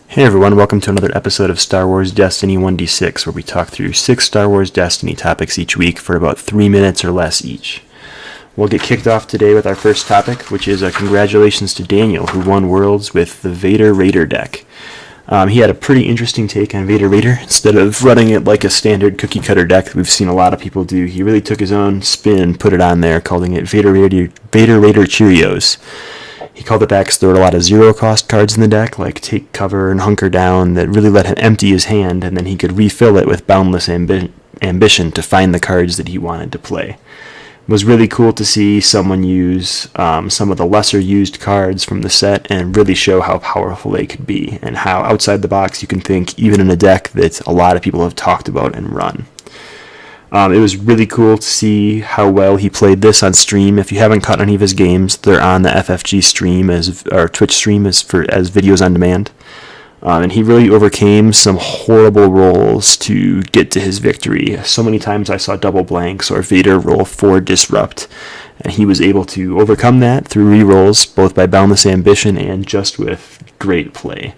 Hey everyone, welcome to another episode of Star Wars Destiny 1d6, where we talk through 6 Star Wars Destiny topics each week for about 3 minutes or less each. We'll get kicked off today with our first topic, which is congratulations to Daniel, who won Worlds with the Vader Raider deck. He had a pretty interesting take on Vader Raider. Instead of running it like a standard cookie-cutter deck that we've seen a lot of people do, he really took his own spin and put it on there, calling it Vader Raider Cheerios. He called it back because there were a lot of zero-cost cards in the deck, like Take Cover and Hunker Down, that really let him empty his hand, and then he could refill it with Boundless Ambition to find the cards that he wanted to play. It was really cool to see someone use some of the lesser-used cards from the set and really show how powerful they could be, and how outside the box you can think even in a deck that a lot of people have talked about and run. It was really cool to see how well he played this on stream. If you haven't caught any of his games, they're on the FFG stream or Twitch stream as videos on demand. And he really overcame some horrible rolls to get to his victory. So many times I saw double blanks or Vader roll 4 disrupt, and he was able to overcome that through rerolls, both by Boundless Ambition and just with great play.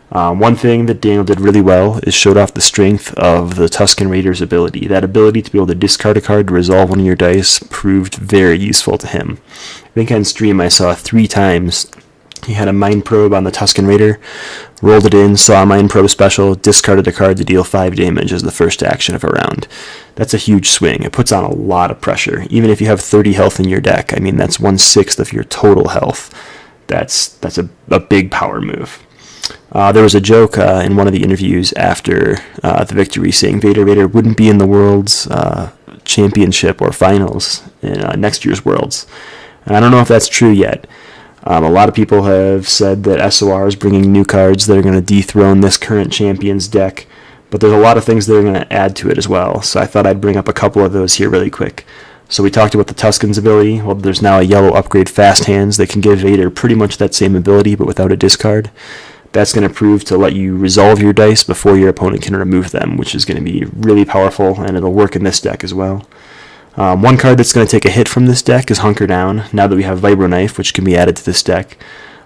One thing that Daniel did really well is showed off the strength of the Tusken Raider's ability. That ability to be able to discard a card to resolve one of your dice proved very useful to him. I think on stream I saw 3 times he had a Mind Probe on the Tusken Raider, rolled it in, saw a Mind Probe special, discarded a card to deal 5 damage as the first action of a round. That's a huge swing. It puts on a lot of pressure. Even if you have 30 health in your deck, I mean that's 1/6 of your total health. That's a big power move. There was a joke in one of the interviews after the victory saying Vader wouldn't be in the World's Championship or Finals in next year's Worlds. And I don't know if that's true yet. A lot of people have said that SOR is bringing new cards that are going to dethrone this current champion's deck, but there's a lot of things that are going to add to it as well, so I thought I'd bring up a couple of those here really quick. So we talked about the Tusken's ability. Well, there's now a yellow upgrade Fast Hands that can give Vader pretty much that same ability, but without a discard. That's going to prove to let you resolve your dice before your opponent can remove them, which is going to be really powerful, and it'll work in this deck as well. One card that's going to take a hit from this deck is Hunker Down, now that we have Vibro Knife, which can be added to this deck.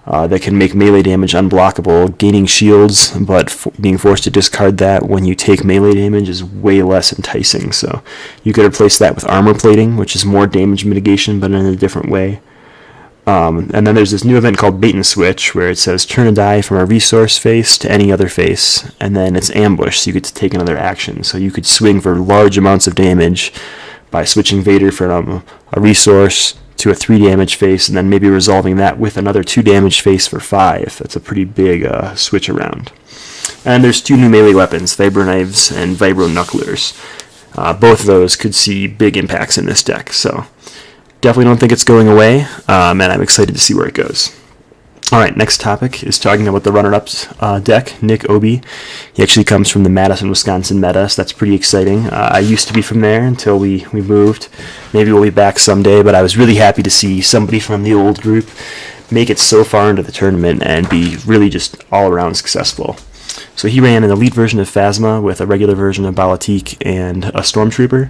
That can make melee damage unblockable. Gaining shields, but being forced to discard that when you take melee damage is way less enticing, so you could replace that with Armor Plating, which is more damage mitigation, but in a different way. And then there's this new event called Bait and Switch, where it says turn a die from a resource face to any other face, and then it's ambush, so you get to take another action. So you could swing for large amounts of damage by switching Vader from a resource to a 3 damage face, and then maybe resolving that with another 2 damage face for 5. That's a pretty big switch around. And there's 2 new melee weapons, Vibro Knives and Vibro Knucklers. Both of those could see big impacts in this deck, so definitely don't think it's going away, and I'm excited to see where it goes. Alright, next topic is talking about the runner-ups deck, Nick Obi. He actually comes from the Madison, Wisconsin meta, so that's pretty exciting. I used to be from there until we moved. Maybe we'll be back someday, but I was really happy to see somebody from the old group make it so far into the tournament and be really just all-around successful. So he ran an elite version of Phasma with a regular version of Balatik and a Stormtrooper.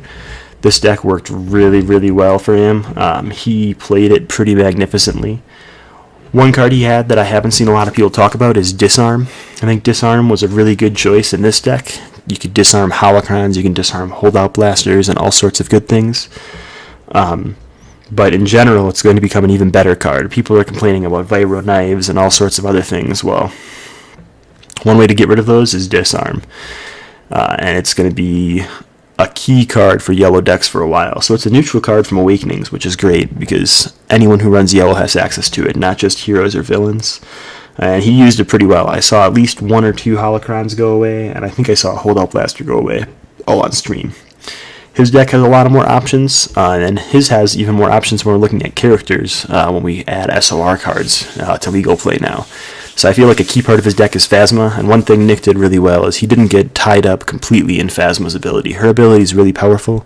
This deck worked really, really well for him. He played it pretty magnificently. One card he had that I haven't seen a lot of people talk about is Disarm. I think Disarm was a really good choice in this deck. You could disarm Holocrons, you can disarm Holdout Blasters, and all sorts of good things. But in general, it's going to become an even better card. People are complaining about Vibro Knives and all sorts of other things. Well, one way to get rid of those is Disarm. And it's going to be a key card for yellow decks for a while. So it's a neutral card from Awakenings, which is great because anyone who runs yellow has access to it, not just heroes or villains. And he used it pretty well. I saw at least 1 or 2 Holocrons go away, and I think I saw a Holdout Blaster go away, all on stream. His deck has a lot of more options, and his has even more options when we're looking at characters when we add SOR cards to legal play now. So I feel like a key part of his deck is Phasma, and one thing Nick did really well is he didn't get tied up completely in Phasma's ability. Her ability is really powerful,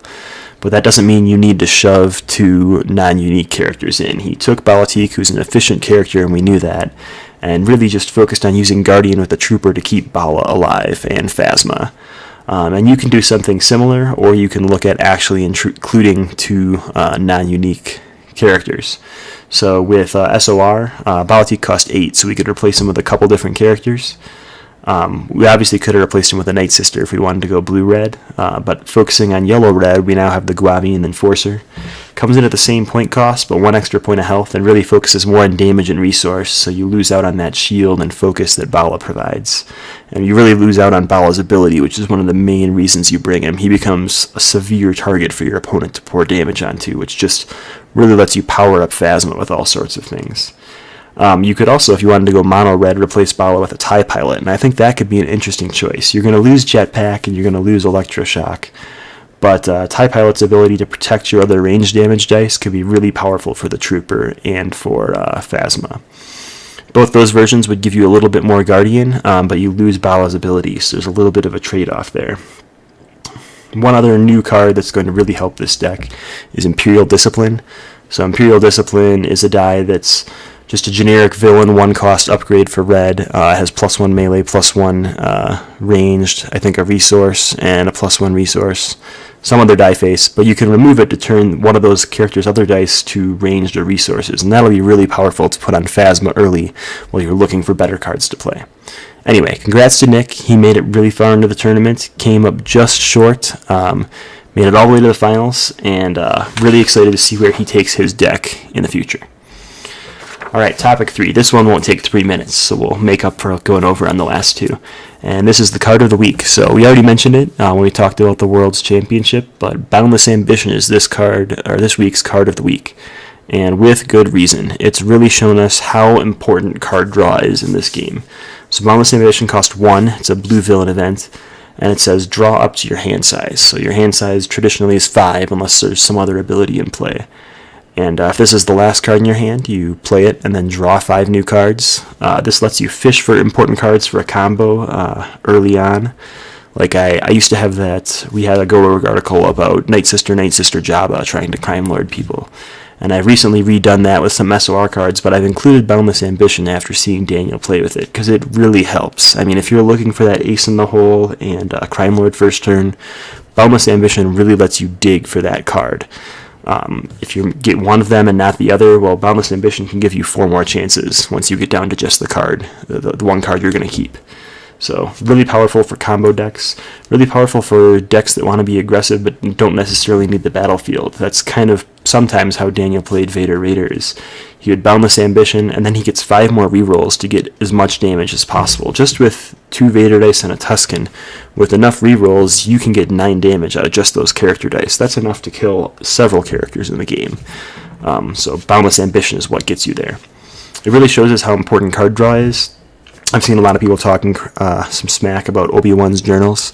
but that doesn't mean you need to shove 2 non-unique characters in. He took Balatik, who's an efficient character, and we knew that, and really just focused on using Guardian with the Trooper to keep Bala alive and Phasma. And you can do something similar, or you can look at actually including 2 non-unique characters. So with SOR, Balatik cost 8, so we could replace him with a couple different characters. We obviously could have replaced him with a Night Sister if we wanted to go blue-red, but focusing on yellow-red, we now have the Guavian Enforcer. Comes in at the same point cost, but 1 extra point of health, and really focuses more on damage and resource, so you lose out on that shield and focus that Bala provides. And you really lose out on Bala's ability, which is one of the main reasons you bring him. He becomes a severe target for your opponent to pour damage onto, which just really lets you power up Phasma with all sorts of things. You could also, if you wanted to go mono red, replace Bala with a TIE Pilot, and I think that could be an interesting choice. You're going to lose Jetpack and you're going to lose Electroshock, but TIE Pilot's ability to protect your other range damage dice could be really powerful for the Trooper and for Phasma. Both those versions would give you a little bit more Guardian, but you lose Bala's ability, so there's a little bit of a trade-off there. One other new card that's going to really help this deck is Imperial Discipline. So Imperial Discipline is a die that's just a generic villain 1 cost upgrade for red. It has +1 melee, +1 ranged, I think a resource, and a +1 resource. Some other die face, but you can remove it to turn one of those characters' other dice to ranged or resources, and that'll be really powerful to put on Phasma early while you're looking for better cards to play. Anyway, congrats to Nick. He made it really far into the tournament, came up just short, made it all the way to the finals, and really excited to see where he takes his deck in the future. Alright, topic 3. This one won't take 3 minutes, so we'll make up for going over on the last 2. And this is the card of the week. So we already mentioned it when we talked about the World's Championship, but Boundless Ambition is this week's card of the week. And with good reason. It's really shown us how important card draw is in this game. So Boundless Ambition costs 1. It's a blue villain event. And it says draw up to your hand size. So your hand size traditionally is 5 unless there's some other ability in play. And if this is the last card in your hand, you play it and then draw 5 new cards. This lets you fish for important cards for a combo early on. Like I used to have that. We had a Go Rogue article about Night Sister Jabba trying to Crime Lord people. And I've recently redone that with some SOR cards, but I've included Boundless Ambition after seeing Daniel play with it, because it really helps. I mean, if you're looking for that ace in the hole and Crime Lord first turn, Boundless Ambition really lets you dig for that card. If you get one of them and not the other, well, Boundless Ambition can give you 4 more chances once you get down to just the card, the one card you're going to keep. So, really powerful for combo decks, really powerful for decks that want to be aggressive but don't necessarily need the battlefield. That's kind of sometimes how Daniel played Vader Raiders. He would Boundless Ambition, and then he gets 5 more rerolls to get as much damage as possible. Just with 2 Vader dice and a Tusken, with enough rerolls, you can get 9 damage out of just those character dice. That's enough to kill several characters in the game. So Boundless Ambition is what gets you there. It really shows us how important card draw is. I've seen a lot of people talking some smack about Obi-Wan's journals.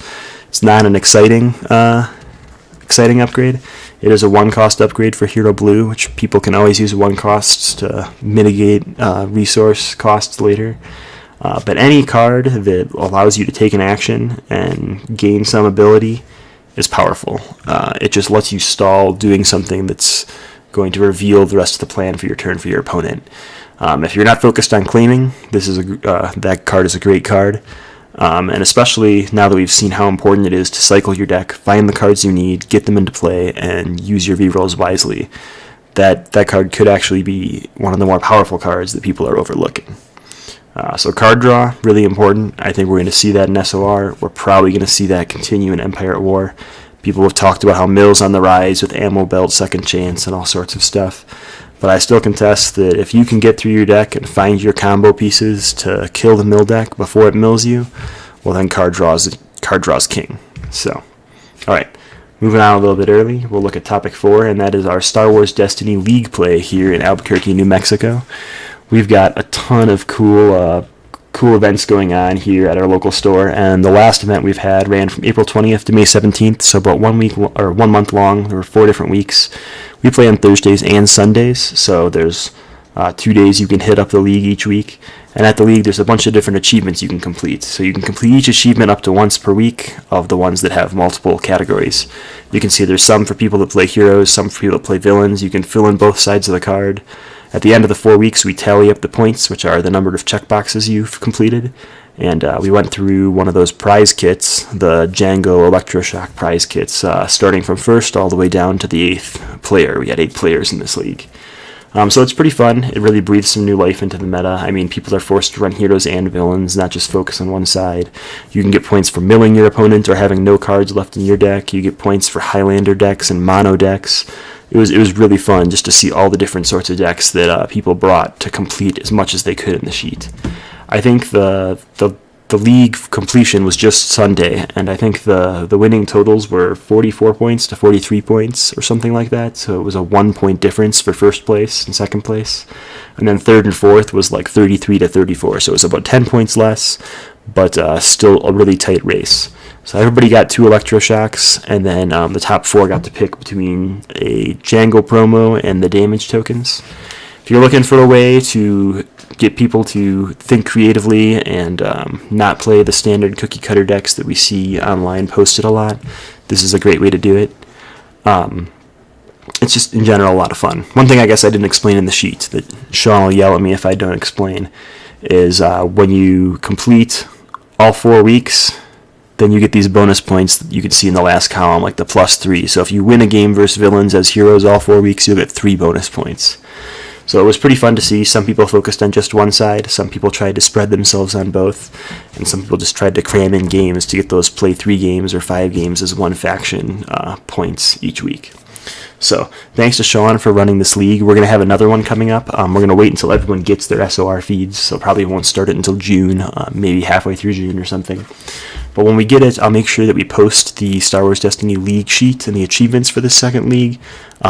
It's not an exciting upgrade. It is a 1-cost upgrade for Hero Blue, which people can always use 1 costs to mitigate resource costs later. But any card that allows you to take an action and gain some ability is powerful. It just lets you stall doing something that's going to reveal the rest of the plan for your turn for your opponent. If you're not focused on claiming, that card is a great card. And especially now that we've seen how important it is to cycle your deck, find the cards you need, get them into play, and use your rerolls wisely, that card could actually be one of the more powerful cards that people are overlooking. So card draw, really important. I think we're going to see that in SOR. We're probably going to see that continue in Empire at War. People have talked about how Mill's on the rise with Ammo Belt, Second Chance, and all sorts of stuff. But I still contest that if you can get through your deck and find your combo pieces to kill the mill deck before it mills you, well then card draws king. So, alright, moving on a little bit early, we'll look at topic 4, and that is our Star Wars Destiny League play here in Albuquerque, New Mexico. We've got a ton of cool events going on here at our local store, and the last event we've had ran from April 20th to May 17th, so about 1 month long. There were 4 different weeks. We play on Thursdays and Sundays, so there's 2 days you can hit up the league each week, and at the league there's a bunch of different achievements you can complete. So you can complete each achievement up to once per week of the ones that have multiple categories. You can see there's some for people that play heroes, some for people that play villains. You can fill in both sides of the card. At the end of the 4 weeks, we tally up the points, which are the number of checkboxes you've completed. And we went through one of those prize kits, the Django Electroshock prize kits, starting from first all the way down to the 8th player. We had 8 players in this league. So it's pretty fun. It really breathes some new life into the meta. I mean, people are forced to run heroes and villains, not just focus on one side. You can get points for milling your opponent or having no cards left in your deck. You get points for Highlander decks and mono decks. It was really fun just to see all the different sorts of decks that people brought to complete as much as they could in the sheet. I think the league completion was just Sunday, and I think the winning totals were 44 points to 43 points or something like that. So it was a 1 point difference for first place and second place, and then third and fourth was like 33 to 34. So it was about 10 points less, but still a really tight race. So everybody got 2 electroshocks, and then the top 4 got to pick between a Jangle promo and the damage tokens. If you're looking for a way to get people to think creatively and not play the standard cookie cutter decks that we see online posted a lot, this is a great way to do it. It's just in general a lot of fun. One thing I guess I didn't explain in the sheet that Sean will yell at me if I don't explain is when you complete all 4 weeks, then you get these bonus points that you can see in the last column, like the +3. So if you win a game versus villains as heroes all 4 weeks, you'll get 3 bonus points. So it was pretty fun to see. Some people focused on just one side, some people tried to spread themselves on both, and some people just tried to cram in games to get those play 3 games or 5 games as one faction points each week. So thanks to Sean for running this league. We're going to have another one coming up. We're going to wait until everyone gets their SOR feeds, so probably won't start it until June, maybe halfway through June or something. But when we get it, I'll make sure that we post the Star Wars Destiny League sheet and the achievements for this second league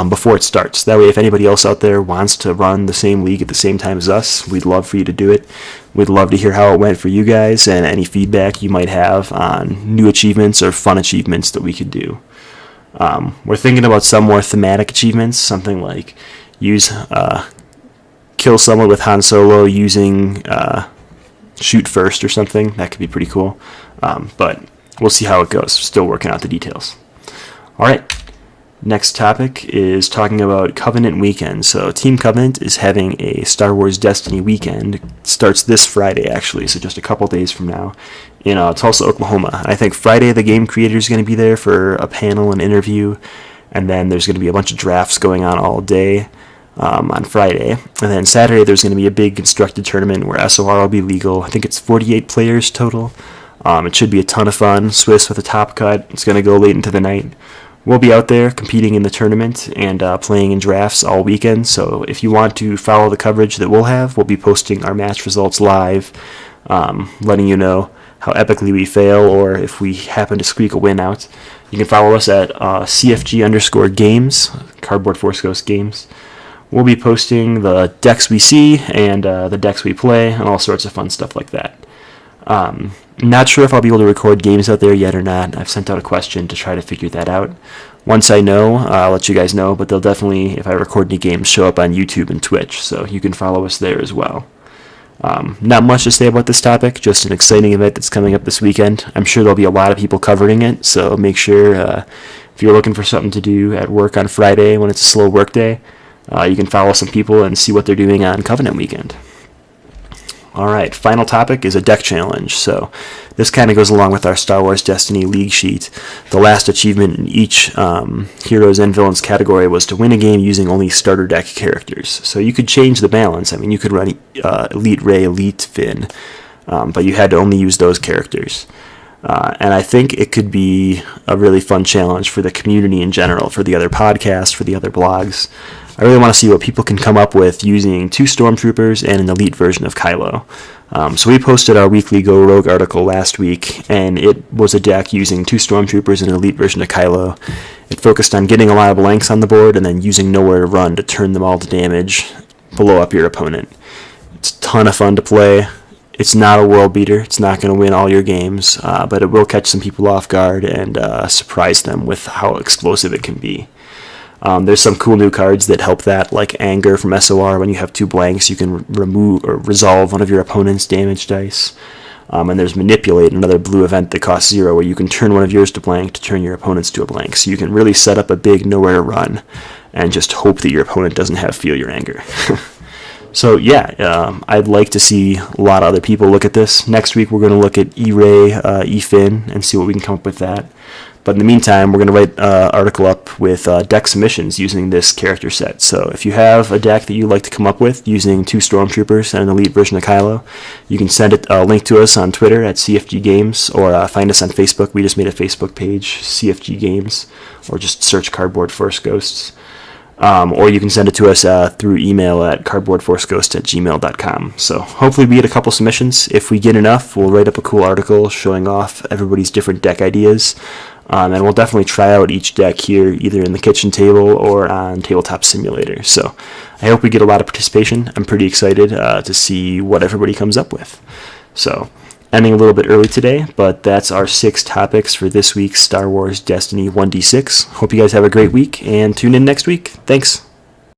before it starts. That way, if anybody else out there wants to run the same league at the same time as us, we'd love for you to do it. We'd love to hear how it went for you guys and any feedback you might have on new achievements or fun achievements that we could do. We're thinking about some more thematic achievements, something like kill someone with Han Solo using shoot first or something. That could be pretty cool. But we'll see how it goes. Still working out the details. All right. Next topic is talking about Covenant Weekend. So Team Covenant is having a Star Wars Destiny weekend. It starts this Friday, actually, so just a couple days from now, in Tulsa, Oklahoma. I think Friday the game creator is going to be there for a panel and interview, and then there's going to be a bunch of drafts going on all day on Friday. And then Saturday there's going to be a big constructed tournament where SOR will be legal. I think it's 48 players total. It should be a ton of fun. Swiss with a top cut. It's going to go late into the night. We'll be out there competing in the tournament and playing in drafts all weekend. So if you want to follow the coverage that we'll have, we'll be posting our match results live, letting you know how epically we fail or if we happen to squeak a win out. You can follow us at CFG_games, Cardboard Force Ghost Games. We'll be posting the decks we see and the decks we play and all sorts of fun stuff like that. Not sure if I'll be able to record games out there yet or not. I've sent out a question to try to figure that out. Once I know, I'll let you guys know, but they'll definitely, if I record any games, show up on YouTube and Twitch, so you can follow us there as well. Not much to say about this topic, just an exciting event that's coming up this weekend. I'm sure there'll be a lot of people covering it, so make sure if you're looking for something to do at work on Friday when it's a slow work day, you can follow some people and see what they're doing on Covenant Weekend. Alright, final topic is a deck challenge. So this kind of goes along with our Star Wars Destiny League sheet. The last achievement in each Heroes and Villains category was to win a game using only starter deck characters. So you could change the balance. I mean, you could run Elite Rey, Elite Finn, but you had to only use those characters. And I think it could be a really fun challenge for the community in general, for the other podcasts, for the other blogs. I really want to see what people can come up with using 2 Stormtroopers and an elite version of Kylo. So we posted our weekly Go Rogue article last week, and it was a deck using 2 Stormtroopers and an elite version of Kylo. It focused on getting a lot of blanks on the board and then using nowhere to run to turn them all to damage, blow up your opponent. It's a ton of fun to play. It's not a world beater. It's not going to win all your games, but it will catch some people off guard and surprise them with how explosive it can be. There's some cool new cards that help that, like Anger from SOR. When you have 2 blanks, you can remove or resolve one of your opponent's damage dice. And there's Manipulate, another blue event that costs 0, where you can turn one of yours to blank to turn your opponent's to a blank. So you can really set up a big nowhere to run and just hope that your opponent doesn't have Feel Your Anger. So yeah, I'd like to see a lot of other people look at this. Next week we're going to look at E-Ray, E-Fin, and see what we can come up with that. But in the meantime, we're going to write an article up with deck submissions using this character set. So if you have a deck that you'd like to come up with using 2 Stormtroopers and an elite version of Kylo, you can send a link to us on Twitter at CFG Games, or find us on Facebook. We just made a Facebook page, CFG Games, or just search Cardboard Force Ghosts. Or you can send it to us through email at cardboardforceghost@gmail.com. So hopefully we get a couple submissions. If we get enough, we'll write up a cool article showing off everybody's different deck ideas. And we'll definitely try out each deck here, either in the kitchen table or on Tabletop Simulator. So I hope we get a lot of participation. I'm pretty excited to see what everybody comes up with. So ending a little bit early today, but that's our 6 topics for this week's Star Wars Destiny 1d6. Hope you guys have a great week, and tune in next week. Thanks.